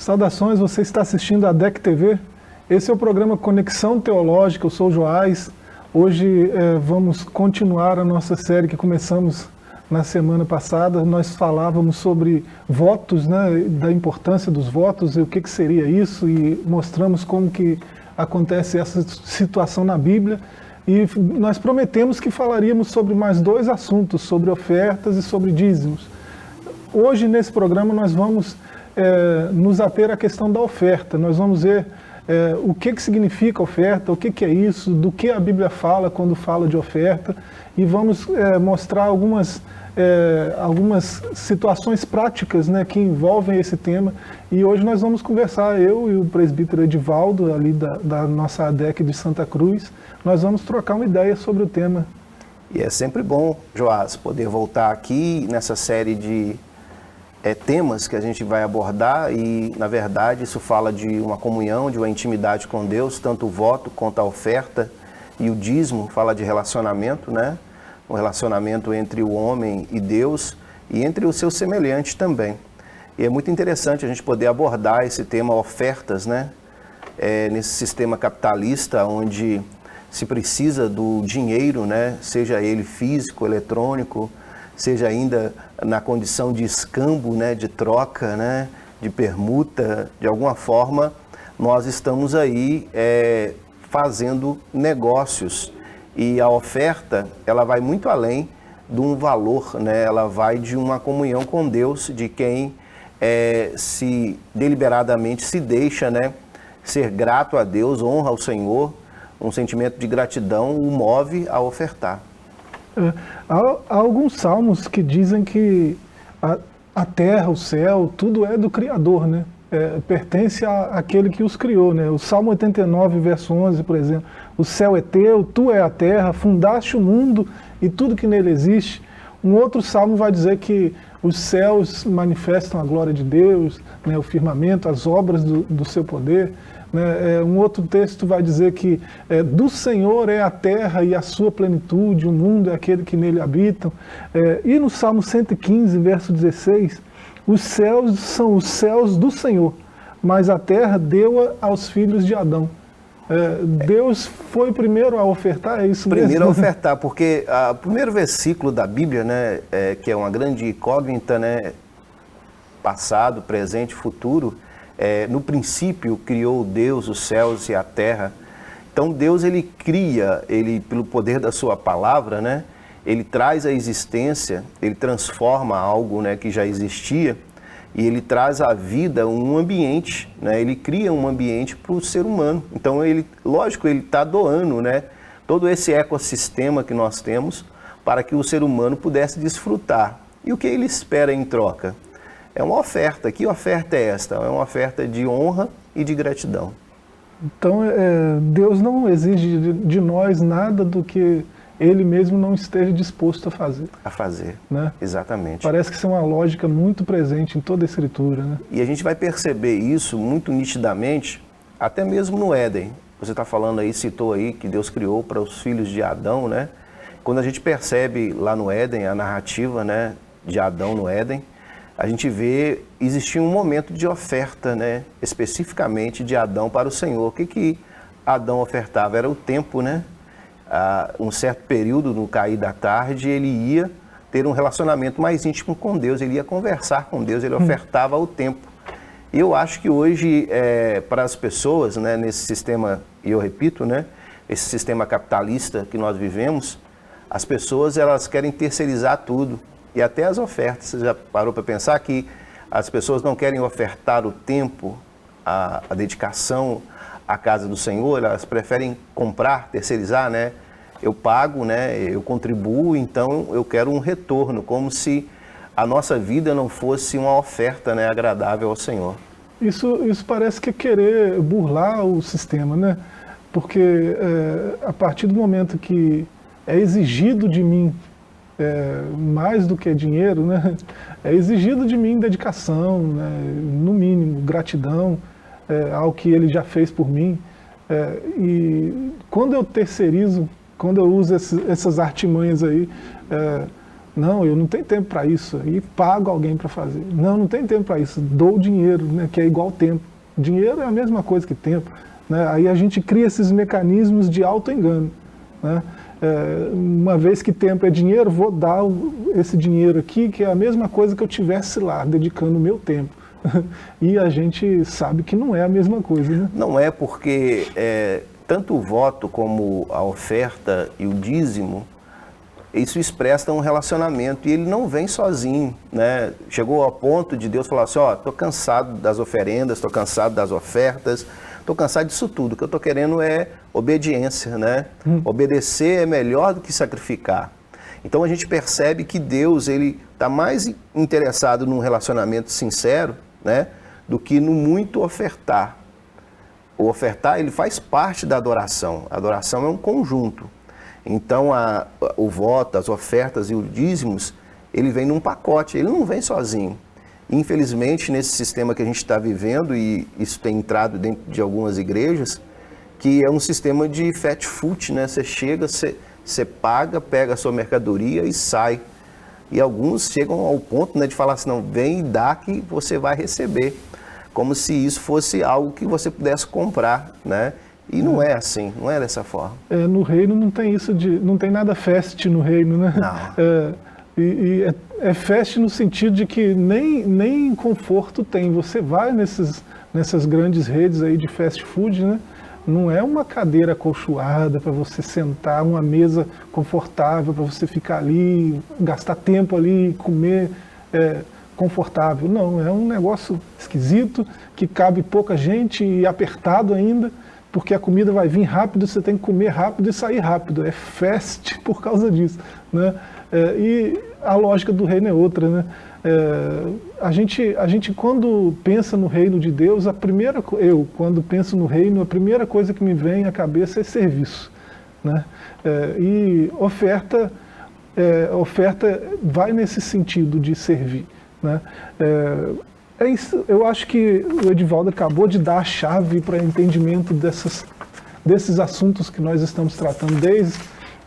Saudações, você está assistindo a DEC TV. Esse é o programa Conexão Teológica, eu sou o Joás. Hoje vamos continuar a nossa série que começamos na semana passada. Nós falávamos sobre votos, né, da importância dos votos e o que seria isso, e mostramos como que acontece essa situação na Bíblia. E nós prometemos que falaríamos sobre mais dois assuntos, sobre ofertas e sobre dízimos. Hoje, nesse programa, nós vamos nos ater à questão da oferta. Nós vamos ver o que significa oferta, o que é isso, do que a Bíblia fala quando fala de oferta, e vamos mostrar algumas situações práticas, né, que envolvem esse tema. E hoje nós vamos conversar, eu e o presbítero Edivaldo, ali da nossa ADEC de Santa Cruz, nós vamos trocar uma ideia sobre o tema. E é sempre bom, Joás, poder voltar aqui nessa série de temas que a gente vai abordar, e na verdade isso fala de uma comunhão, de uma intimidade com Deus, tanto o voto quanto a oferta, e o dízimo fala de relacionamento, né? Um relacionamento entre o homem e Deus e entre os seus semelhantes também. E é muito interessante a gente poder abordar esse tema ofertas, né? Nesse sistema capitalista onde se precisa do dinheiro, né? Seja ele físico, eletrônico, seja ainda na condição de escambo, né, de troca, né, de permuta. De alguma forma, nós estamos aí fazendo negócios. E a oferta, ela vai muito além de um valor, né? Ela vai de uma comunhão com Deus, de quem se deliberadamente se deixa, né, ser grato a Deus, honra ao Senhor. Um sentimento de gratidão o move a ofertar. Há alguns salmos que dizem que a terra, o céu, tudo é do Criador, né? Pertence àquele que os criou, né? O Salmo 89, verso 11, por exemplo: o céu é teu, tu é a terra, fundaste o mundo e tudo que nele existe. Um outro salmo vai dizer que os céus manifestam a glória de Deus, né? O firmamento, as obras do seu poder. Um outro texto vai dizer que do Senhor é a terra e a sua plenitude, o mundo é aquele que nele habitam. E no Salmo 115, verso 16, os céus são os céus do Senhor, mas a terra deu-a aos filhos de Adão. Deus foi primeiro a ofertar, é isso mesmo? Primeiro a ofertar, porque o primeiro versículo da Bíblia, né, que é uma grande incógnita, né, passado, presente, futuro. No princípio criou Deus os céus e a terra. Então Deus, ele cria, ele pelo poder da sua palavra, né, ele traz à existência, ele transforma algo, né, que já existia, e ele traz à vida um ambiente, né, ele cria um ambiente para o ser humano. Então ele, lógico, ele está doando, né, todo esse ecossistema que nós temos para que o ser humano pudesse desfrutar. E o que ele espera em troca? É uma oferta. Que oferta é esta? É uma oferta de honra e de gratidão. Então, Deus não exige de nós nada do que Ele mesmo não esteja disposto a fazer. A fazer, né? Exatamente. Parece que isso é uma lógica muito presente em toda a Escritura, né? E a gente vai perceber isso muito nitidamente, até mesmo no Éden. Você está falando aí, citou aí, que Deus criou para os filhos de Adão, né? Quando a gente percebe lá no Éden, a narrativa, né, de Adão no Éden, a gente vê, existia um momento de oferta, né, especificamente de Adão para o Senhor. O que Adão ofertava? Era o tempo, né? Um certo período, no cair da tarde, ele ia ter um relacionamento mais íntimo com Deus, ele ia conversar com Deus, ele ofertava o tempo. E eu acho que hoje, para as pessoas, né, nesse sistema, e eu repito, né, esse sistema capitalista que nós vivemos, as pessoas, elas querem terceirizar tudo. E até as ofertas. Você já parou para pensar que as pessoas não querem ofertar o tempo, a dedicação à casa do Senhor, elas preferem comprar, terceirizar, né? Eu pago, né? Eu contribuo, então eu quero um retorno, como se a nossa vida não fosse uma oferta, né, agradável ao Senhor. Isso parece que é querer burlar o sistema, né? Porque a partir do momento que é exigido de mim mais do que dinheiro, né? É exigido de mim dedicação, né? No mínimo, gratidão ao que ele já fez por mim. E quando eu terceirizo, quando eu uso essas artimanhas aí, Não, eu não tenho tempo para isso, e pago alguém para fazer. Não, não tenho tempo para isso, dou dinheiro, né, que é igual tempo. Dinheiro é a mesma coisa que tempo, né? Aí a gente cria esses mecanismos de auto-engano, né? Uma vez que tempo é dinheiro, vou dar esse dinheiro aqui, que é a mesma coisa que eu tivesse lá, dedicando o meu tempo. E a gente sabe que não é a mesma coisa, né? Não é, porque tanto o voto como a oferta e o dízimo, isso expressa um relacionamento, e ele não vem sozinho, né? Chegou ao ponto de Deus falar assim, estou cansado das oferendas, estou cansado das ofertas, estou cansado disso tudo, o que eu estou querendo é obediência, né? Obedecer é melhor do que sacrificar. Então a gente percebe que Deus, ele está mais interessado num relacionamento sincero, né, do que no muito ofertar. O ofertar, ele faz parte da adoração. A adoração é um conjunto. Então, o voto, as ofertas e os dízimos, ele vem num pacote, ele não vem sozinho. Infelizmente, nesse sistema que a gente está vivendo, e isso tem entrado dentro de algumas igrejas, que é um sistema de fast food, né? Você chega, você paga, pega a sua mercadoria e sai. E alguns chegam ao ponto, né, de falar assim, não, vem e dá que você vai receber. Como se isso fosse algo que você pudesse comprar, né? E não é assim, não é dessa forma. No reino não tem isso não tem nada fast no reino, né? Não. É fast no sentido de que nem conforto tem. Você vai nessas grandes redes aí de fast food, né? Não é uma cadeira acolchoada para você sentar, uma mesa confortável para você ficar ali, gastar tempo ali, comer confortável. Não, é um negócio esquisito, que cabe pouca gente e apertado ainda, porque a comida vai vir rápido, você tem que comer rápido e sair rápido. É fast por causa disso, né? E a lógica do reino é outra, né? A gente quando pensa no reino de Deus, quando penso no reino, a primeira coisa que me vem à cabeça é serviço, né? E oferta vai nesse sentido de servir, né? Eu acho que o Edivaldo acabou de dar a chave para entendimento desses assuntos que nós estamos tratando desde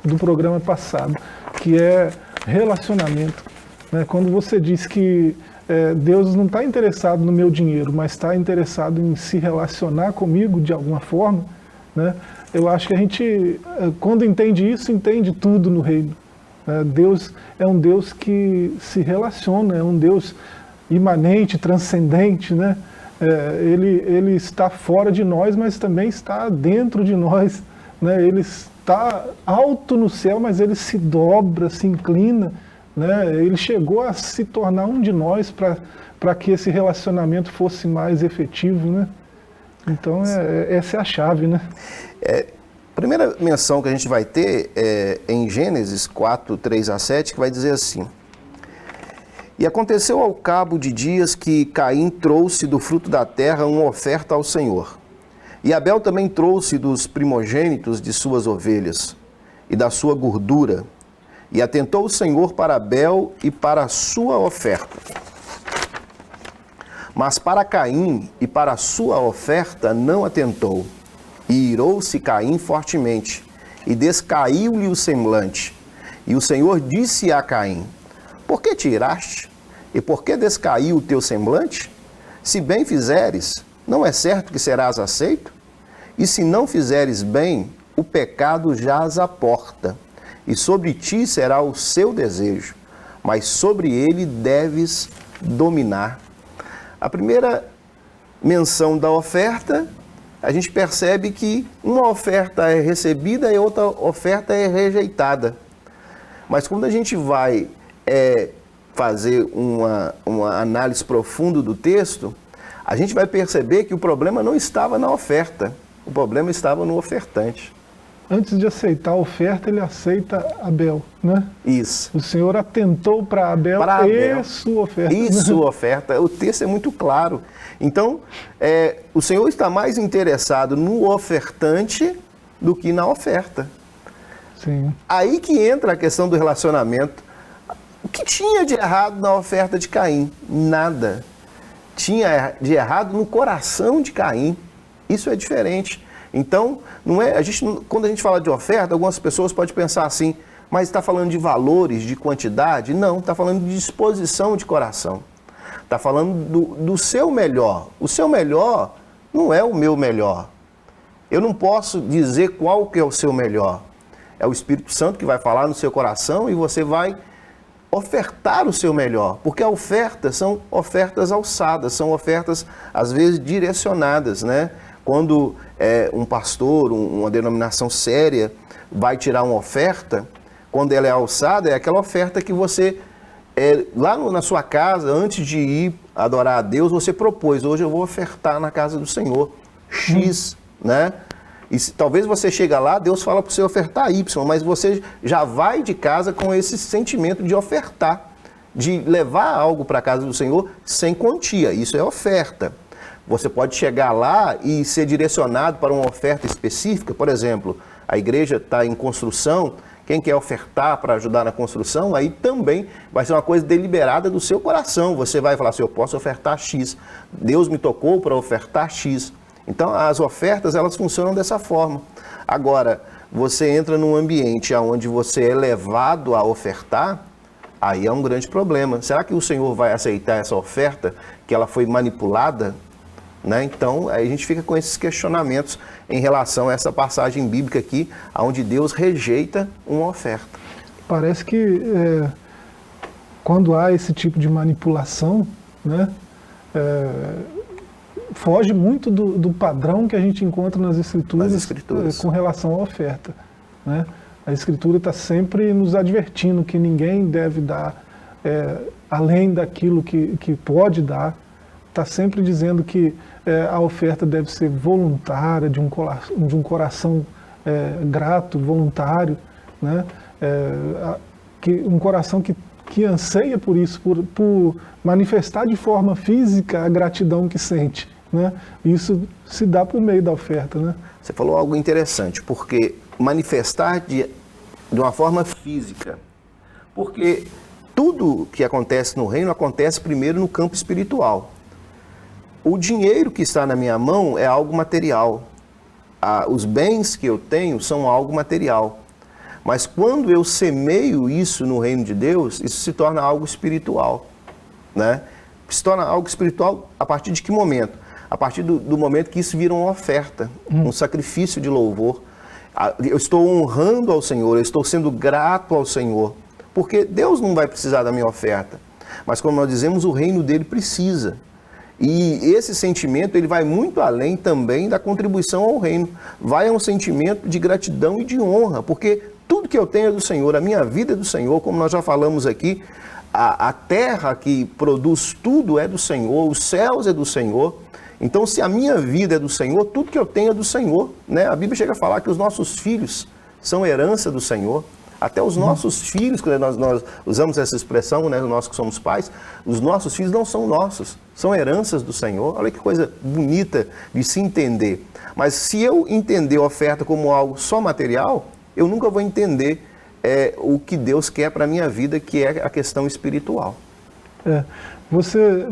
o programa passado, que é relacionamento, né? Quando você diz que Deus não está interessado no meu dinheiro, mas está interessado em se relacionar comigo de alguma forma, né? Eu acho que a gente, quando entende isso, entende tudo no reino. Deus é um Deus que se relaciona, é um Deus imanente, transcendente, né? Ele está fora de nós, mas também está dentro de nós, né? Ele está alto no céu, mas ele se dobra, se inclina, né? Ele chegou a se tornar um de nós para que esse relacionamento fosse mais efetivo, né? Então essa é a chave, né? A primeira menção que a gente vai ter é em Gênesis 4, 3 a 7, que vai dizer assim: E aconteceu ao cabo de dias que Caim trouxe do fruto da terra uma oferta ao Senhor. E Abel também trouxe dos primogênitos de suas ovelhas e da sua gordura. E atentou o Senhor para Abel e para a sua oferta. Mas para Caim e para a sua oferta não atentou. E irou-se Caim fortemente, e descaiu-lhe o semblante. E o Senhor disse a Caim: Por que te iraste? E por que descaiu o teu semblante? Se bem fizeres, não é certo que serás aceito? E se não fizeres bem, o pecado jaz à porta, e sobre ti será o seu desejo, mas sobre ele deves dominar. A primeira menção da oferta, a gente percebe que uma oferta é recebida e outra oferta é rejeitada. Mas quando a gente vai fazer uma análise profunda do texto, a gente vai perceber que o problema não estava na oferta, o problema estava no ofertante. Antes de aceitar a oferta, ele aceita Abel, né? Isso. O Senhor atentou para Abel e sua oferta. E sua oferta. O texto é muito claro. Então, o Senhor está mais interessado no ofertante do que na oferta. Sim. Aí que entra a questão do relacionamento. O que tinha de errado na oferta de Caim? Nada. Tinha de errado no coração de Caim. Isso é diferente. Então, não é, quando a gente fala de oferta, algumas pessoas podem pensar assim: Mas está falando de valores, de quantidade? Não, está falando de disposição de coração. Está falando do seu melhor. O seu melhor não é o meu melhor. Eu não posso dizer qual que é o seu melhor. É o Espírito Santo que vai falar no seu coração e você vai ofertar o seu melhor. Porque a oferta são ofertas alçadas, são ofertas, às vezes, direcionadas, né? Quando um pastor, uma denominação séria, vai tirar uma oferta, quando ela é alçada, é aquela oferta que você, lá na sua casa, antes de ir adorar a Deus, você propôs, hoje eu vou ofertar na casa do Senhor X, né? E talvez você chega lá, Deus fala para você ofertar Y, mas você já vai de casa com esse sentimento de ofertar, de levar algo para a casa do Senhor sem quantia, isso é oferta. Você pode chegar lá e ser direcionado para uma oferta específica, por exemplo, a igreja está em construção, quem quer ofertar para ajudar na construção, aí também vai ser uma coisa deliberada do seu coração. Você vai falar assim, eu posso ofertar X. Deus me tocou para ofertar X. Então, as ofertas, elas funcionam dessa forma. Agora, você entra num ambiente onde você é levado a ofertar, aí é um grande problema. Será que o Senhor vai aceitar essa oferta, que ela foi manipulada? Né? Então, aí a gente fica com esses questionamentos em relação a essa passagem bíblica aqui, onde Deus rejeita uma oferta. Parece que quando há esse tipo de manipulação, né, foge muito do padrão que a gente encontra nas Escrituras, com relação à oferta. Né? A Escritura está sempre nos advertindo que ninguém deve dar além daquilo que pode dar. Está sempre dizendo que a oferta deve ser voluntária, de um coração grato, voluntário, né? Um coração que anseia por isso, por manifestar de forma física a gratidão que sente. Né? Isso se dá por meio da oferta. Né? Você falou algo interessante, porque manifestar de uma forma física, porque tudo que acontece no reino acontece primeiro no campo espiritual. O dinheiro que está na minha mão é algo material. Os bens que eu tenho são algo material. Mas quando eu semeio isso no reino de Deus, isso se torna algo espiritual. Né? Se torna algo espiritual a partir de que momento? A partir do momento que isso vira uma oferta, um sacrifício de louvor. Eu estou honrando ao Senhor, eu estou sendo grato ao Senhor. Porque Deus não vai precisar da minha oferta. Mas como nós dizemos, o reino dele precisa. E esse sentimento, ele vai muito além também da contribuição ao reino. Vai a um sentimento de gratidão e de honra, porque tudo que eu tenho é do Senhor, a minha vida é do Senhor, como nós já falamos aqui, a terra que produz tudo é do Senhor, os céus é do Senhor. Então, se a minha vida é do Senhor, tudo que eu tenho é do Senhor. Né? A Bíblia chega a falar que os nossos filhos são herança do Senhor. Até os nossos filhos, quando nós usamos essa expressão, né, nós que somos pais, os nossos filhos não são nossos, são heranças do Senhor. Olha que coisa bonita de se entender. Mas se eu entender a oferta como algo só material, eu nunca vou entender o que Deus quer para a minha vida, que é a questão espiritual. Você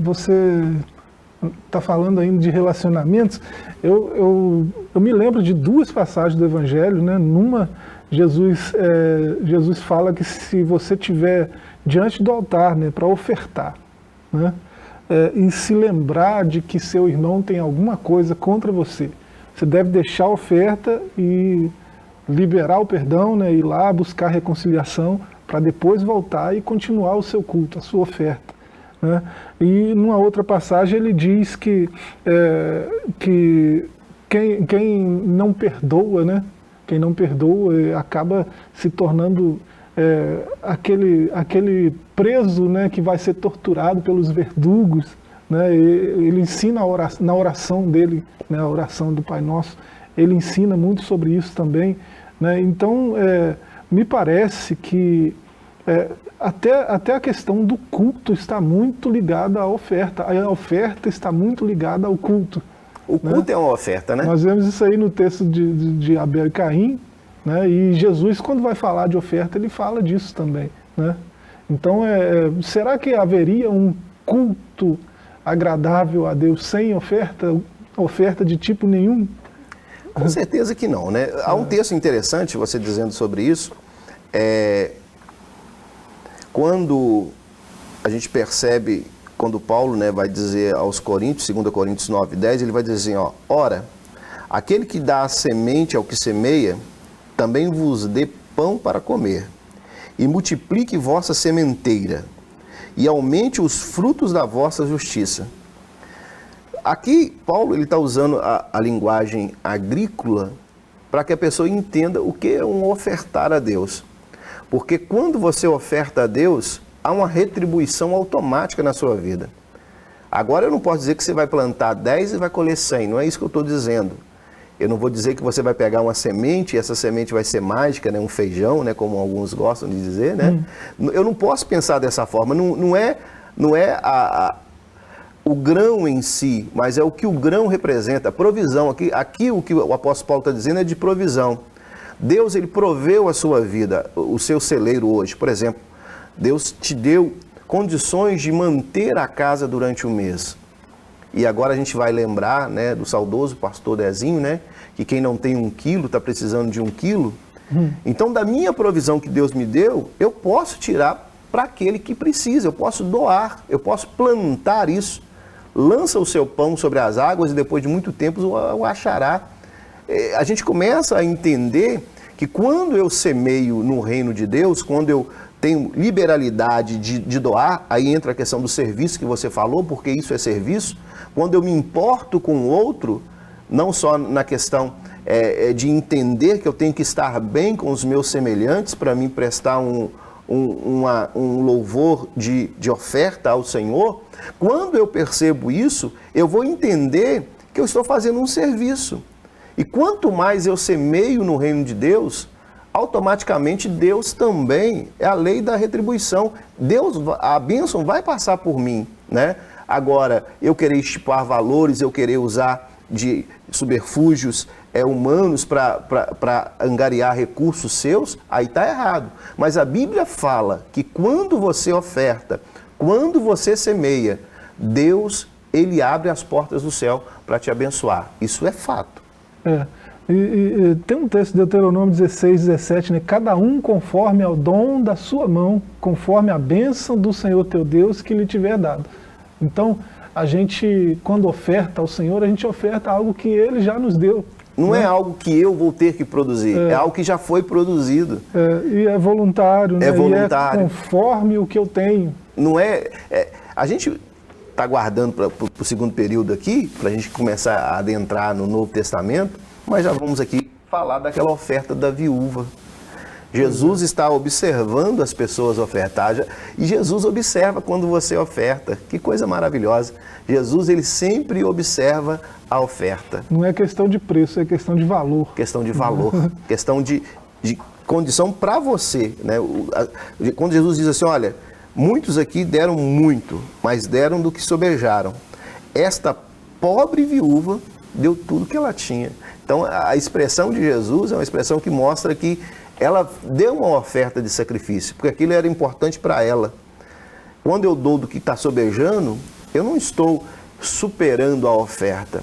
está falando ainda de relacionamentos. Eu me lembro de duas passagens do Evangelho, né? Numa, Jesus fala que se você estiver diante do altar, né, para ofertar, né, e se lembrar de que seu irmão tem alguma coisa contra você, você deve deixar a oferta e liberar o perdão, né, ir lá buscar reconciliação, para depois voltar e continuar o seu culto, a sua oferta. Né? E numa outra passagem ele diz que quem não perdoa, né, quem não perdoa acaba se tornando aquele preso, né, que vai ser torturado pelos verdugos. Né? Ele ensina na oração dele, né, a oração do Pai Nosso, ele ensina muito sobre isso também. Né? Então, me parece que até a questão do culto está muito ligada à oferta. A oferta está muito ligada ao culto. O culto, né, é uma oferta, né? Nós vemos isso aí no texto de Abel e Caim, né? E Jesus, quando vai falar de oferta, ele fala disso também. Né? Então, será que haveria um culto agradável a Deus sem oferta de tipo nenhum? Com certeza que não, né? Há um texto interessante, você dizendo sobre isso, Quando a gente percebe, quando Paulo, né, vai dizer aos Coríntios, 2 Coríntios 9:10, ele vai dizer assim, ó, ora, aquele que dá a semente ao que semeia, também vos dê pão para comer, e multiplique vossa sementeira, e aumente os frutos da vossa justiça. Aqui, Paulo está usando a linguagem agrícola para que a pessoa entenda o que é um ofertar a Deus. Porque quando você oferta a Deus, há uma retribuição automática na sua vida. Agora eu não posso dizer que você vai plantar 10 e vai colher 100, não é isso que eu estou dizendo. Eu não vou dizer que você vai pegar uma semente e essa semente vai ser mágica, né? Um feijão, né? Como alguns gostam de dizer, né? Eu não posso pensar dessa forma, não é o grão em si, mas é o que o grão representa, a provisão. Aqui o que o apóstolo Paulo está dizendo é de provisão. Deus, ele proveu a sua vida, o seu celeiro hoje. Por exemplo, Deus te deu condições de manter a casa durante o mês. E agora a gente vai lembrar, né, do saudoso pastor Dezinho, né, que quem não tem 1 quilo está precisando de 1 quilo. Então, da minha provisão que Deus me deu, eu posso tirar para aquele que precisa, eu posso doar, eu posso plantar isso. Lança o seu pão sobre as águas e depois de muito tempo o achará. A gente começa a entender que quando eu semeio no reino de Deus, quando eu tenho liberalidade de doar, aí entra a questão do serviço que você falou, porque isso é serviço. Quando eu me importo com o outro, não só na questão de entender que eu tenho que estar bem com os meus semelhantes para me prestar um louvor de oferta ao Senhor, quando eu percebo isso, eu vou entender que eu estou fazendo um serviço. E quanto mais eu semeio no reino de Deus, automaticamente Deus também, é a lei da retribuição. A bênção vai passar por mim, né? Agora, eu querer estipar valores, eu querer usar de subterfúgios humanos para angariar recursos seus, aí está errado. Mas a Bíblia fala que quando você oferta, quando você semeia, Deus, ele abre as portas do céu para te abençoar. Isso é fato. E tem um texto de Deuteronômio 16:17, né? Cada um conforme ao dom da sua mão, conforme a bênção do Senhor teu Deus que lhe tiver dado. Então, a gente, quando oferta ao Senhor, a gente oferta algo que Ele já nos deu. Não é algo que eu vou ter que produzir, é algo que já foi produzido. E é voluntário, né? É voluntário. E é conforme o que eu tenho. Não a gente está guardando para o segundo período aqui, para a gente começar a adentrar no Novo Testamento, mas já vamos aqui falar daquela oferta da viúva. Jesus está observando as pessoas ofertar, e Jesus observa quando você oferta. Que coisa maravilhosa. Jesus, ele sempre observa a oferta. Não é questão de preço, é questão de valor. Questão de valor, questão de condição para você, né? Quando Jesus diz assim, olha, muitos aqui deram muito, mas deram do que sobejaram. Esta pobre viúva deu tudo que ela tinha. Então, a expressão de Jesus é uma expressão que mostra que ela deu uma oferta de sacrifício, porque aquilo era importante para ela. Quando eu dou do que está sobejando, eu não estou superando a oferta,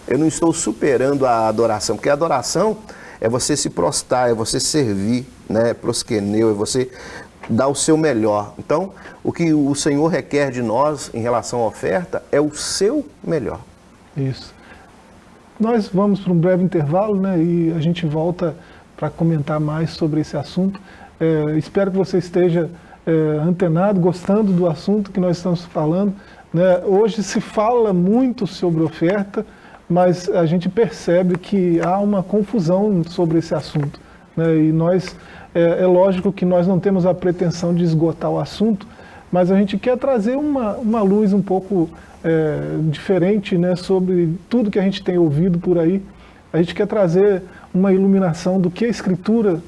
eu não estou superando a adoração, porque a adoração é você se prostrar, é você servir, né? Prosqueneu, é você dar o seu melhor. Então, o que o Senhor requer de nós em relação à oferta é o seu melhor. Isso. Nós vamos para um breve intervalo, né? E a gente volta para comentar mais sobre esse assunto. Espero que você esteja antenado, gostando do assunto que nós estamos falando, né? Hoje se fala muito sobre oferta, mas a gente percebe que há uma confusão sobre esse assunto, né? E nós, é lógico que nós não temos a pretensão de esgotar o assunto, mas a gente quer trazer uma luz um pouco diferente, né, sobre tudo que a gente tem ouvido por aí. A gente quer trazer uma iluminação do que a Escritura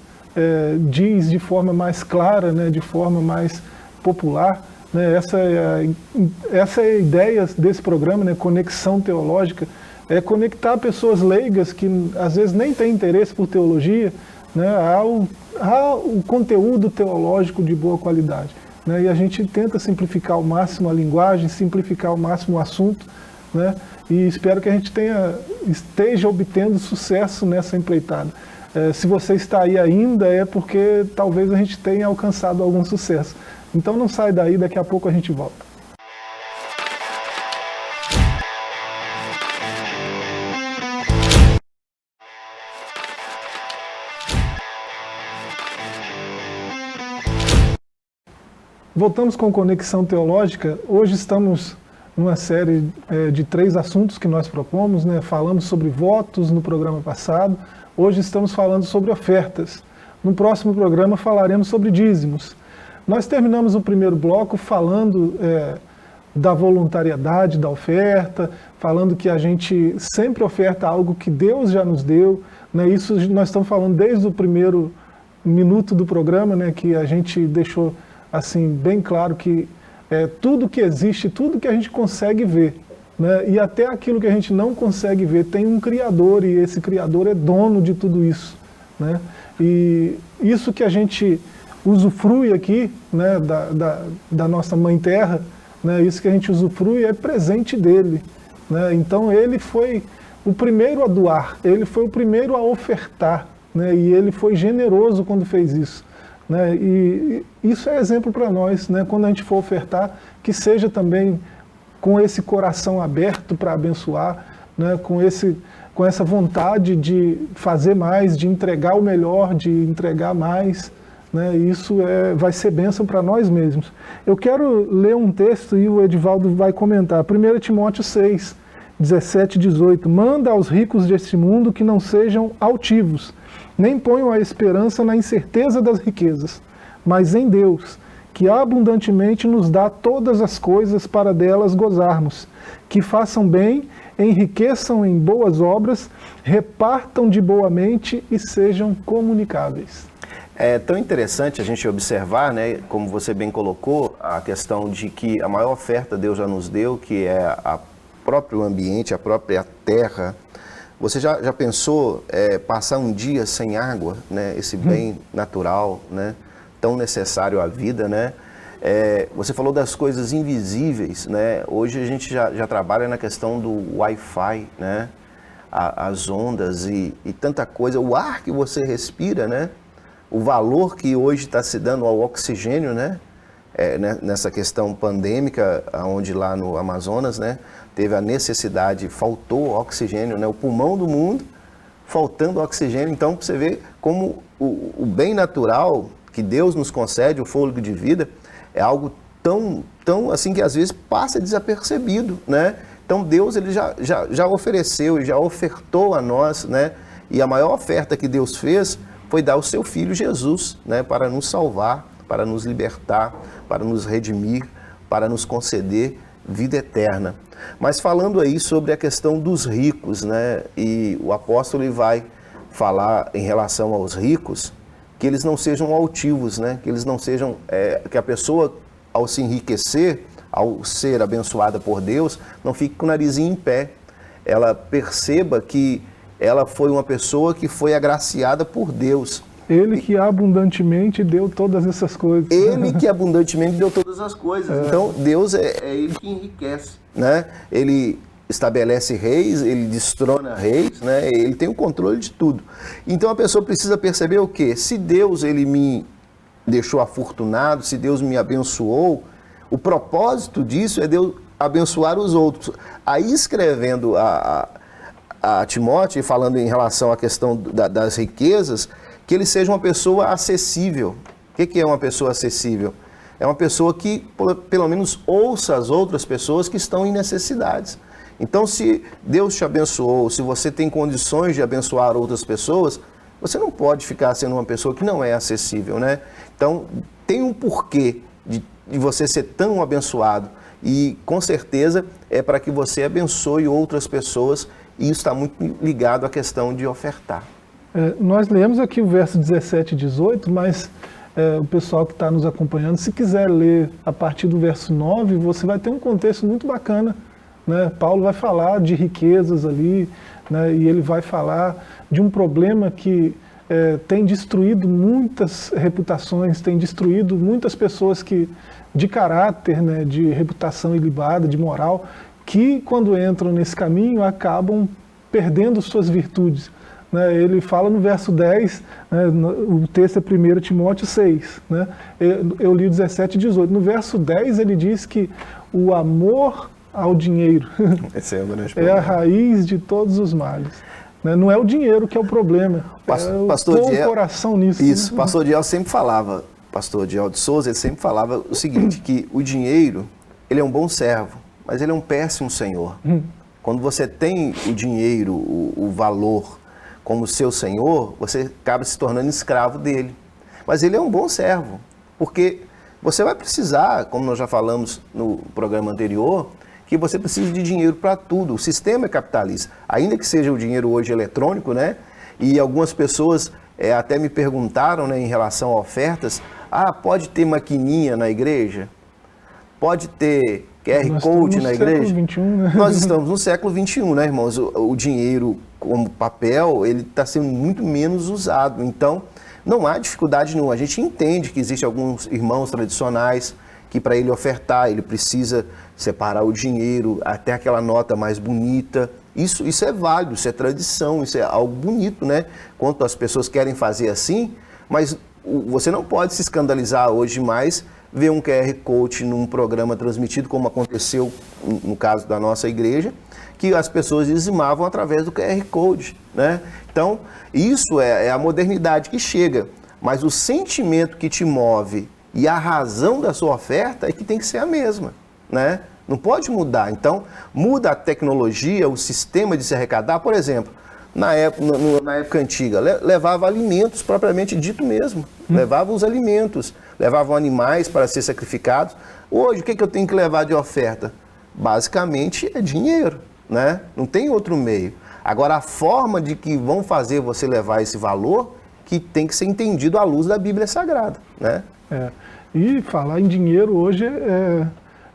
diz de forma mais clara, né, de forma mais popular, né? Essa é a ideia desse programa, né, Conexão Teológica, é conectar pessoas leigas que às vezes nem têm interesse por teologia, né, ao conteúdo teológico de boa qualidade, né? E a gente tenta simplificar ao máximo a linguagem, simplificar ao máximo o assunto, né? E espero que a gente esteja obtendo sucesso nessa empreitada. Se você está aí ainda, é porque talvez a gente tenha alcançado algum sucesso. Então não sai daí, daqui a pouco a gente volta. Voltamos com Conexão Teológica. Hoje estamos numa série de 3 assuntos que nós propomos, né? Falamos sobre votos no programa passado, hoje estamos falando sobre ofertas. No próximo programa falaremos sobre dízimos. Nós terminamos o primeiro bloco falando da voluntariedade, da oferta, falando que a gente sempre oferta algo que Deus já nos deu, né? Isso nós estamos falando desde o primeiro minuto do programa, né? Que a gente deixou assim bem claro que tudo que existe, tudo que a gente consegue ver, né, e até aquilo que a gente não consegue ver, tem um Criador, e esse Criador é dono de tudo isso, né? E isso que a gente usufrui aqui, né, da nossa Mãe Terra, né, isso que a gente usufrui é presente dele, né? Então ele foi o primeiro a doar, ele foi o primeiro a ofertar, né, e ele foi generoso quando fez isso. Né, e isso é exemplo para nós, né, quando a gente for ofertar, que seja também com esse coração aberto para abençoar, né, com essa vontade de fazer mais, de entregar o melhor, de entregar mais, né, isso vai ser bênção para nós mesmos. Eu quero ler um texto e o Edivaldo vai comentar. 1 Timóteo 6, 17 e 18. Manda aos ricos deste mundo que não sejam altivos, nem ponham a esperança na incerteza das riquezas, mas em Deus, que abundantemente nos dá todas as coisas para delas gozarmos, que façam bem, enriqueçam em boas obras, repartam de boa mente e sejam comunicáveis. É tão interessante a gente observar, né, como você bem colocou, a questão de que a maior oferta Deus já nos deu, que é o próprio ambiente, a própria terra. Você já pensou passar um dia sem água, né? Esse bem natural, né? Tão necessário à vida, né? Você falou das coisas invisíveis, né? Hoje a gente já trabalha na questão do Wi-Fi, né? As ondas e tanta coisa, o ar que você respira, né? O valor que hoje está se dando ao oxigênio, né? Nessa questão pandêmica, onde lá no Amazonas, né? Teve a necessidade, faltou oxigênio, né? O pulmão do mundo faltando oxigênio. Então, você vê como o bem natural que Deus nos concede, o fôlego de vida, é algo tão assim que às vezes passa desapercebido, né? Então, Deus ele já ofereceu e já ofertou a nós, né? E a maior oferta que Deus fez foi dar o seu Filho Jesus, né? Para nos salvar, para nos libertar, para nos redimir, para nos conceder vida eterna. Mas falando aí sobre a questão dos ricos, né? E o apóstolo ele vai falar em relação aos ricos, que eles não sejam altivos, né? Que eles não sejam, que a pessoa ao se enriquecer, ao ser abençoada por Deus, não fique com o narizinho em pé. Ela perceba que ela foi uma pessoa que foi agraciada por Deus. Ele que abundantemente deu todas essas coisas. Ele que abundantemente deu todas as coisas. Então, Deus é Ele que enriquece, né? Ele estabelece reis, Ele destrona reis, né? Ele tem o controle de tudo. Então, a pessoa precisa perceber o quê? Se Deus Ele me deixou afortunado, se Deus me abençoou, o propósito disso é Deus abençoar os outros. Aí, escrevendo a Timóteo, falando em relação à questão das riquezas, que ele seja uma pessoa acessível. O que é uma pessoa acessível? É uma pessoa que, pelo menos, ouça as outras pessoas que estão em necessidades. Então, se Deus te abençoou, se você tem condições de abençoar outras pessoas, você não pode ficar sendo uma pessoa que não é acessível, né? Então, tem um porquê de você ser tão abençoado. E, com certeza, é para que você abençoe outras pessoas, e isso está muito ligado à questão de ofertar. Nós lemos aqui o verso 17 e 18, mas o pessoal que está nos acompanhando, se quiser ler a partir do verso 9, você vai ter um contexto muito bacana, né? Paulo vai falar de riquezas ali, né? E ele vai falar de um problema que tem destruído muitas reputações, tem destruído muitas pessoas de caráter, né? De reputação ilibada, de moral, que quando entram nesse caminho acabam perdendo suas virtudes. né? Ele fala no verso 10, né? O texto é 1 Timóteo 6, né? Eu li o 17 e 18. No verso 10 ele diz que o amor ao dinheiro Esse é o grande é problema. a raiz de todos os males. Né? Não é o dinheiro que é o problema, Pastor pôr o Diel, coração nisso. Isso, né? pastor Diel sempre falava, pastor Diel de Souza, ele sempre falava o seguinte, que o dinheiro, ele é um bom servo, mas ele é um péssimo senhor. Quando você tem o dinheiro, o valor como seu senhor, você acaba se tornando escravo dele. Mas ele é um bom servo, porque você vai precisar, como nós já falamos no programa anterior, que você precisa de dinheiro para tudo. O sistema é capitalista. Ainda que seja o dinheiro hoje eletrônico, né? E algumas pessoas até me perguntaram, né, em relação a ofertas, pode ter maquininha na igreja? Pode ter QR Code na igreja? XXI, né? Nós estamos no século XXI, né, irmãos? O dinheiro como papel, ele está sendo muito menos usado. Então, não há dificuldade nenhuma. A gente entende que existem alguns irmãos tradicionais que para ele ofertar, ele precisa separar o dinheiro, até aquela nota mais bonita. Isso é válido, isso é tradição, isso é algo bonito, né? Quanto as pessoas querem fazer assim, mas você não pode se escandalizar hoje mais ver um QR Code num programa transmitido, como aconteceu no caso da nossa igreja, que as pessoas dizimavam através do QR Code, né? Então, isso é a modernidade que chega, mas o sentimento que te move e a razão da sua oferta é que tem que ser a mesma, né? Não pode mudar. Então, muda a tecnologia, o sistema de se arrecadar. Por exemplo, na época antiga, levava alimentos propriamente dito mesmo. Levava os alimentos, levavam animais para ser sacrificados. Hoje, o que eu tenho que levar de oferta? Basicamente é dinheiro, né? Não tem outro meio. Agora, a forma de que vão fazer você levar esse valor, que tem que ser entendido à luz da Bíblia Sagrada, né? E falar em dinheiro hoje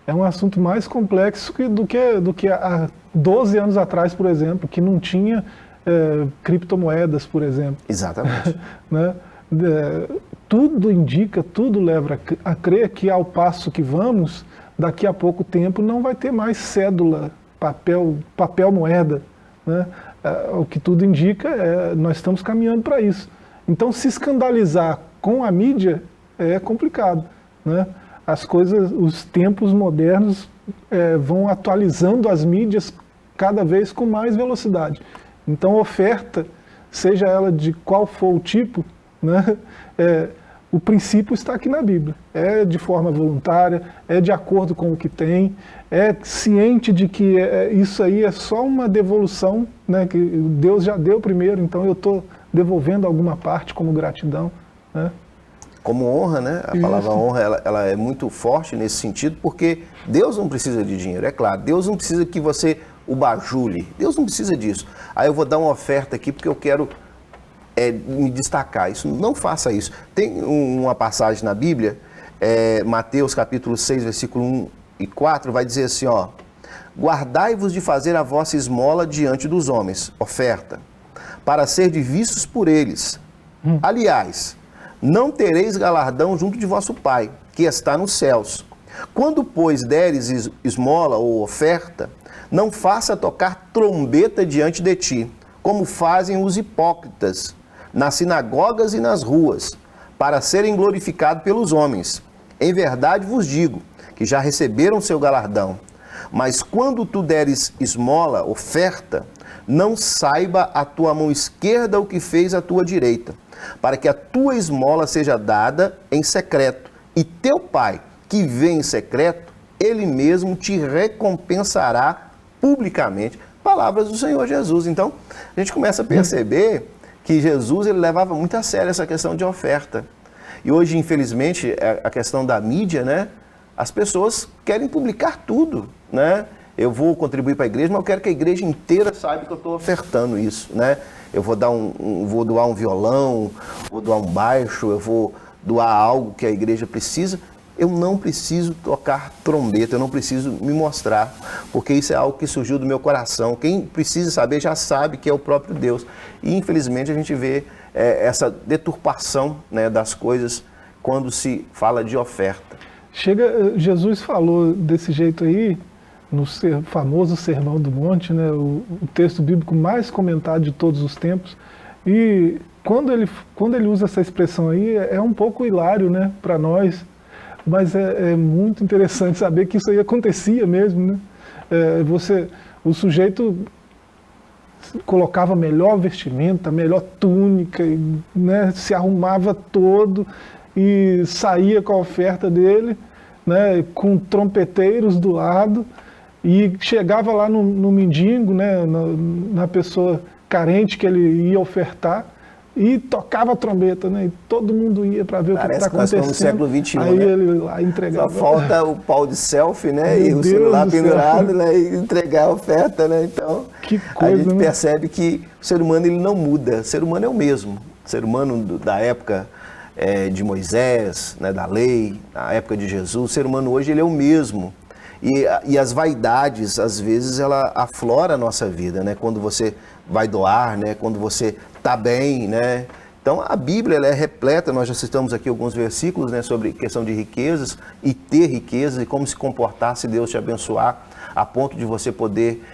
é um assunto mais complexo do que há 12 anos atrás, por exemplo, que não tinha criptomoedas, por exemplo. Exatamente. Né? Tudo indica, tudo leva a crer que ao passo que vamos, daqui a pouco tempo não vai ter mais cédula, papel moeda. Né? O que tudo indica, nós estamos caminhando para isso. Então, se escandalizar com a mídia é complicado, né? As coisas, os tempos modernos vão atualizando as mídias cada vez com mais velocidade. Então, oferta, seja ela de qual for o tipo, né? O princípio está aqui na Bíblia. É de forma voluntária, é de acordo com o que tem, é ciente de que isso aí é só uma devolução, né? Que Deus já deu primeiro, então eu estou devolvendo alguma parte como gratidão, né? Como honra, né? A palavra honra, ela é muito forte nesse sentido, porque Deus não precisa de dinheiro, é claro. Deus não precisa que você o bajule. Deus não precisa disso. Aí eu vou dar uma oferta aqui porque eu quero me destacar. Isso, não faça isso. Tem uma passagem na Bíblia, Mateus capítulo 6, versículo 1 e 4, vai dizer assim, ó: guardai-vos de fazer a vossa esmola diante dos homens, oferta, para ser vistos por eles. Aliás, não tereis galardão junto de vosso Pai, que está nos céus. Quando, pois, deres esmola ou oferta, não faça tocar trombeta diante de ti, como fazem os hipócritas, nas sinagogas e nas ruas, para serem glorificados pelos homens. Em verdade vos digo, que já receberam seu galardão. Mas quando tu deres esmola, oferta, não saiba a tua mão esquerda o que fez a tua direita, para que a tua esmola seja dada em secreto, e teu Pai, que vê em secreto, Ele mesmo te recompensará publicamente. Palavras do Senhor Jesus. Então, a gente começa a perceber que Jesus, ele levava muito a sério essa questão de oferta. E hoje, infelizmente, a questão da mídia, né? As pessoas querem publicar tudo, né? Eu vou contribuir para a igreja, mas eu quero que a igreja inteira saiba que eu estou ofertando isso, né? Eu vou vou doar um violão, vou doar um baixo, eu vou doar algo que a igreja precisa. Eu não preciso tocar trombeta, eu não preciso me mostrar, porque isso é algo que surgiu do meu coração. Quem precisa saber já sabe que é o próprio Deus. E infelizmente a gente vê essa deturpação, né, das coisas quando se fala de oferta. Jesus falou desse jeito aí, no famoso Sermão do Monte, né, o texto bíblico mais comentado de todos os tempos. E quando ele usa essa expressão aí, é um pouco hilário, né, para nós, mas é muito interessante saber que isso aí acontecia mesmo, né? O sujeito colocava melhor vestimenta, melhor túnica, né, se arrumava todo e saía com a oferta dele, né, com trompeteiros do lado, e chegava lá no mendigo, né, na pessoa carente que ele ia ofertar, e tocava a trombeta, né, e todo mundo ia para ver o que está acontecendo. Parece que nós estamos no século XXI, aí né? ele lá entregava. Só falta o pau de selfie, né, Meu e o Deus celular do céu. pendurado, né, e entregar a oferta, né, então Que coisa, a gente né? percebe que o ser humano ele não muda, o ser humano é o mesmo, o ser humano da época de Moisés, né, da lei, na época de Jesus, o ser humano hoje ele é o mesmo. E as vaidades, às vezes, ela aflora a nossa vida, né? Quando você vai doar, né? Quando você está bem, né? Então, a Bíblia ela é repleta, nós já citamos aqui alguns versículos, né? Sobre questão de riquezas e ter riquezas e como se comportar se Deus te abençoar, a ponto de você poder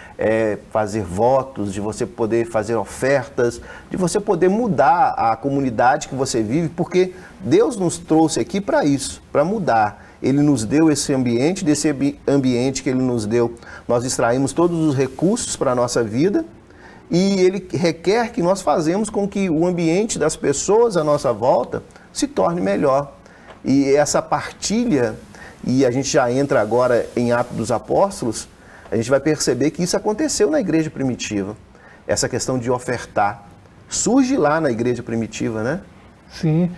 fazer votos, de você poder fazer ofertas, de você poder mudar a comunidade que você vive, porque Deus nos trouxe aqui para isso, para mudar. Ele nos deu esse ambiente, desse ambiente que Ele nos deu, nós extraímos todos os recursos para a nossa vida e Ele requer que nós fazemos com que o ambiente das pessoas à nossa volta se torne melhor. E essa partilha, e a gente já entra agora em Atos dos Apóstolos, a gente vai perceber que isso aconteceu na igreja primitiva. Essa questão de ofertar surge lá na igreja primitiva, né? Sim.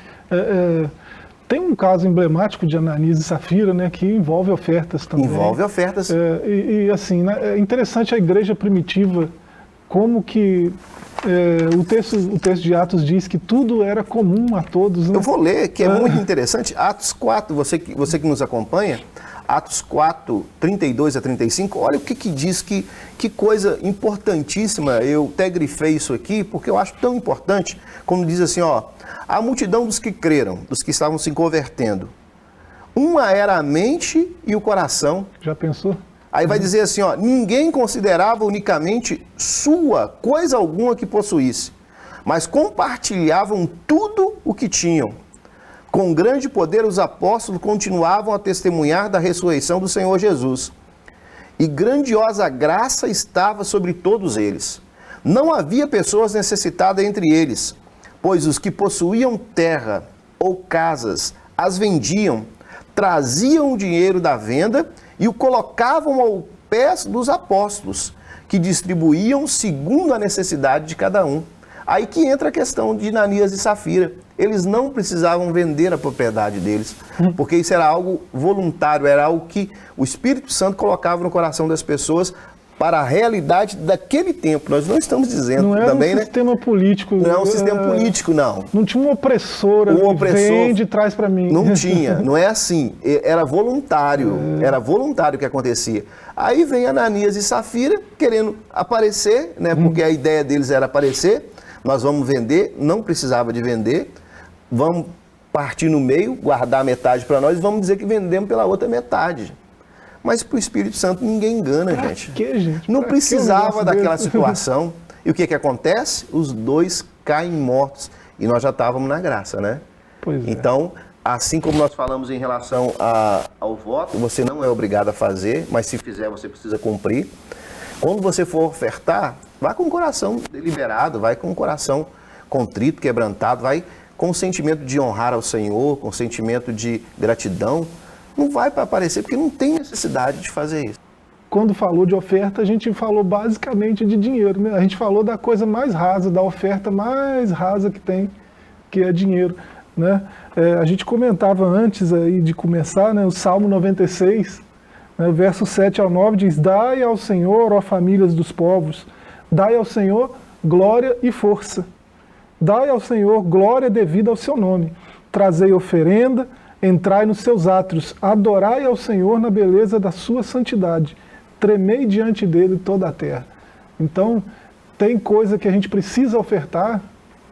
Tem um caso emblemático de Ananias e Safira, né, que envolve ofertas também. Envolve ofertas. Assim, né, é interessante a igreja primitiva, como que o texto de Atos diz que tudo era comum a todos. Né? Eu vou ler, que é muito interessante, Atos 4, você que nos acompanha, Atos 4, 32 a 35, olha o que diz, que coisa importantíssima, eu até grifei isso aqui, porque eu acho tão importante, como diz assim, ó, a multidão dos que creram, dos que estavam se convertendo, uma era a mente e o coração. Já pensou? Aí vai dizer assim, ó, ninguém considerava unicamente sua coisa alguma que possuísse, mas compartilhavam tudo o que tinham. Com grande poder, os apóstolos continuavam a testemunhar da ressurreição do Senhor Jesus. E grandiosa graça estava sobre todos eles. Não havia pessoas necessitadas entre eles, pois os que possuíam terra ou casas as vendiam, traziam o dinheiro da venda e o colocavam aos pés dos apóstolos, que distribuíam segundo a necessidade de cada um. Aí que entra a questão de Ananias e Safira. Eles não precisavam vender a propriedade deles, porque isso era algo voluntário, era algo que o Espírito Santo colocava no coração das pessoas para a realidade daquele tempo. Nós não estamos dizendo não era também, um sistema político. Não é um sistema político, não. Não tinha uma opressora que vende e traz para mim. Não tinha, não é assim. Era voluntário, era voluntário o que acontecia. Aí vem Ananias e Safira querendo aparecer, né? Porque a ideia deles era aparecer. Nós vamos vender, não precisava de vender. Vamos partir no meio, guardar metade para nós e vamos dizer que vendemos pela outra metade. Mas para o Espírito Santo ninguém engana, gente. Que, gente? Não Pra precisava que daquela desse? situação. E o que acontece? Os dois caem mortos. E nós já estávamos na graça, né? Pois é. Então, assim como nós falamos em relação ao voto, você não é obrigado a fazer, mas se fizer você precisa cumprir. Quando você for ofertar, vá com o coração deliberado, vai com o coração contrito, quebrantado, vai com o sentimento de honrar ao Senhor, com o sentimento de gratidão. Não vai para aparecer, porque não tem necessidade de fazer isso. Quando falou de oferta, a gente falou basicamente de dinheiro, né? A gente falou da coisa mais rasa, da oferta mais rasa que tem, que é dinheiro, né? A gente comentava antes aí de começar, né, o Salmo 96, né, verso 7 ao 9 diz: dai ao Senhor, ó famílias dos povos, dai ao Senhor glória e força. Dai ao Senhor glória devida ao seu nome. Trazei oferenda, entrai nos seus átrios, adorai ao Senhor na beleza da sua santidade. Tremei diante dele toda a terra. Então, tem coisa que a gente precisa ofertar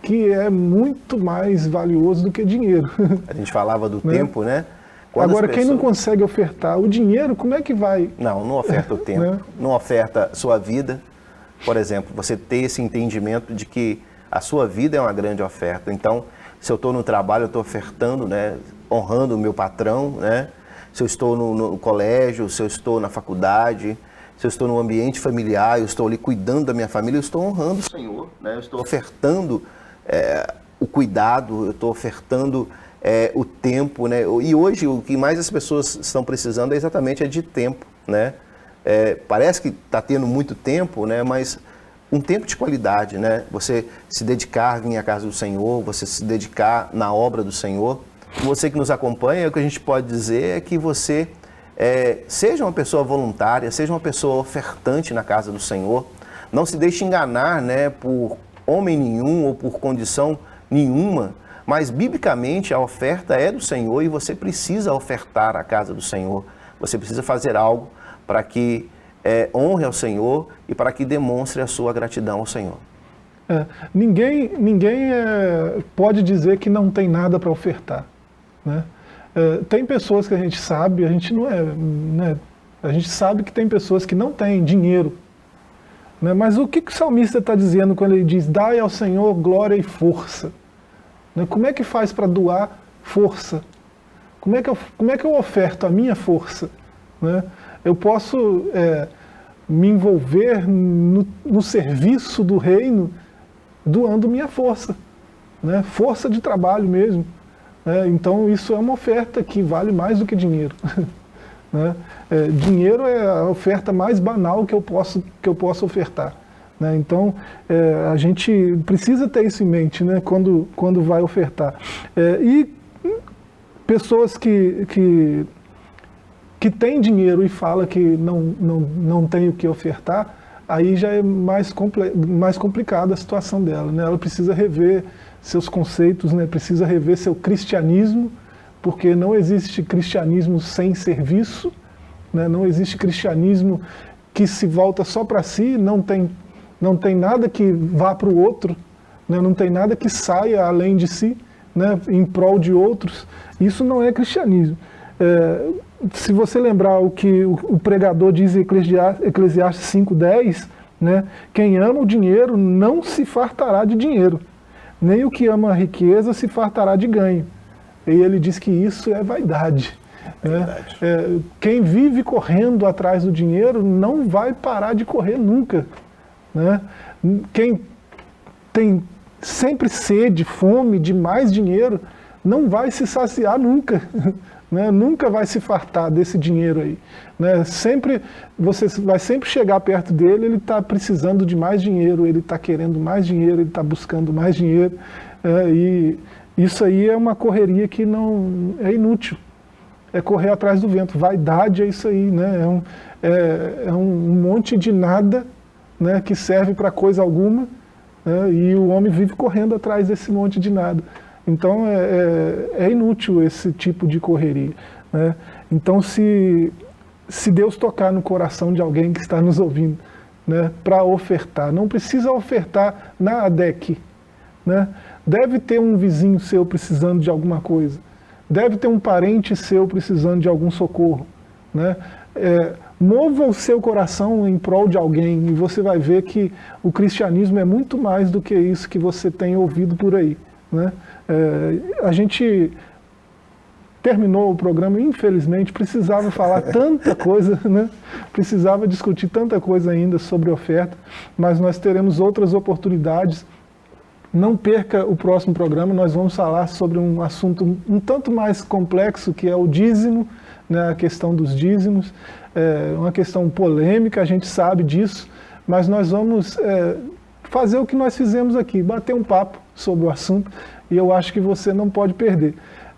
que é muito mais valioso do que dinheiro. A gente falava do Né? tempo, né? Quando Agora, as quem não pessoas- consegue ofertar o dinheiro, como é que vai? Não oferta o tempo, Né? não oferta sua vida. Por exemplo, você ter esse entendimento de que A sua vida é uma grande oferta. Então, se eu estou no trabalho, eu estou ofertando, né? Honrando o meu patrão, né? Se eu estou no colégio, se eu estou na faculdade, se eu estou no ambiente familiar, eu estou ali cuidando da minha família, eu estou honrando o Senhor, né? Eu estou ofertando o cuidado, eu estou ofertando o tempo, né? E hoje o que mais as pessoas estão precisando é exatamente de tempo, né? Parece que está tendo muito tempo, né? Mas um tempo de qualidade, né? Você se dedicar, vir à casa do Senhor, você se dedicar na obra do Senhor. Você que nos acompanha, o que a gente pode dizer é que você seja uma pessoa voluntária, seja uma pessoa ofertante na casa do Senhor. Não se deixe enganar, né, por homem nenhum ou por condição nenhuma, mas biblicamente a oferta é do Senhor e você precisa ofertar à casa do Senhor. Você precisa fazer algo para que honre ao Senhor e para que demonstre a sua gratidão ao Senhor. Ninguém pode dizer que não tem nada para ofertar, né? Tem pessoas que a gente sabe, a gente não né? A gente sabe que tem pessoas que não têm dinheiro, né? Mas o que o salmista está dizendo quando ele diz: dai ao Senhor glória e força, né? Como é que faz para doar força? Como é que eu oferto a minha força, né? Eu posso me envolver no serviço do reino doando minha força, né? Força de trabalho mesmo. Então isso é uma oferta que vale mais do que dinheiro. Né? Dinheiro é a oferta mais banal que eu posso ofertar. Né? Então a gente precisa ter isso em mente, né? quando vai ofertar. E pessoas que têm dinheiro e falam que não tem o que ofertar, aí já é mais complicada a situação dela, né? Ela precisa rever seus conceitos, né? Precisa rever seu cristianismo, porque não existe cristianismo sem serviço, né? Não existe cristianismo que se volta só para si, não tem nada que vá para o outro, né? Não tem nada que saia além de si, né? Em prol de outros. Isso não é cristianismo. Se você lembrar o que o pregador diz em Eclesiastes 5:10, né? Quem ama o dinheiro não se fartará de dinheiro, nem o que ama a riqueza se fartará de ganho. E ele diz que isso é vaidade. Né? Quem vive correndo atrás do dinheiro não vai parar de correr nunca. Né? Quem tem sempre sede, fome de mais dinheiro, não vai se saciar nunca. Né? Nunca vai se fartar desse dinheiro aí. Né? Você vai sempre chegar perto dele, ele está precisando de mais dinheiro, ele está querendo mais dinheiro, ele está buscando mais dinheiro. E isso aí é uma correria que não é inútil. É correr atrás do vento. Vaidade é isso aí, né? É um monte de nada, né, que serve para coisa alguma, né, e o homem vive correndo atrás desse monte de nada. Então é inútil esse tipo de correria. Né? Então se Deus tocar no coração de alguém que está nos ouvindo, né, para ofertar, não precisa ofertar na ADEC. Né? Deve ter um vizinho seu precisando de alguma coisa. Deve ter um parente seu precisando de algum socorro. Né? Mova o seu coração em prol de alguém e você vai ver que o cristianismo é muito mais do que isso que você tem ouvido por aí. Né? A gente terminou o programa, infelizmente, precisava falar tanta coisa, né? Precisava discutir tanta coisa ainda sobre oferta, mas nós teremos outras oportunidades. Não perca o próximo programa, nós vamos falar sobre um assunto um tanto mais complexo, que é o dízimo, né? A questão dos dízimos. Uma questão polêmica, a gente sabe disso, mas nós vamos fazer o que nós fizemos aqui, bater um papo sobre o assunto, e eu acho que você não pode perder.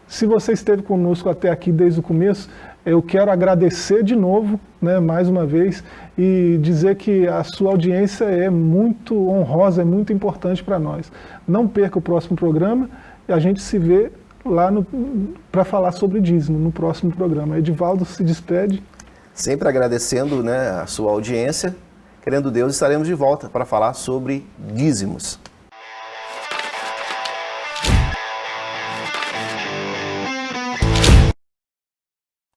Se você esteve conosco até aqui desde o começo, eu quero agradecer de novo, né, mais uma vez, e dizer que a sua audiência é muito honrosa, é muito importante para nós. Não perca o próximo programa, e a gente se vê lá para falar sobre dízimo, no próximo programa. Edivaldo se despede. Sempre agradecendo, né, a sua audiência. Querendo Deus, estaremos de volta para falar sobre dízimos.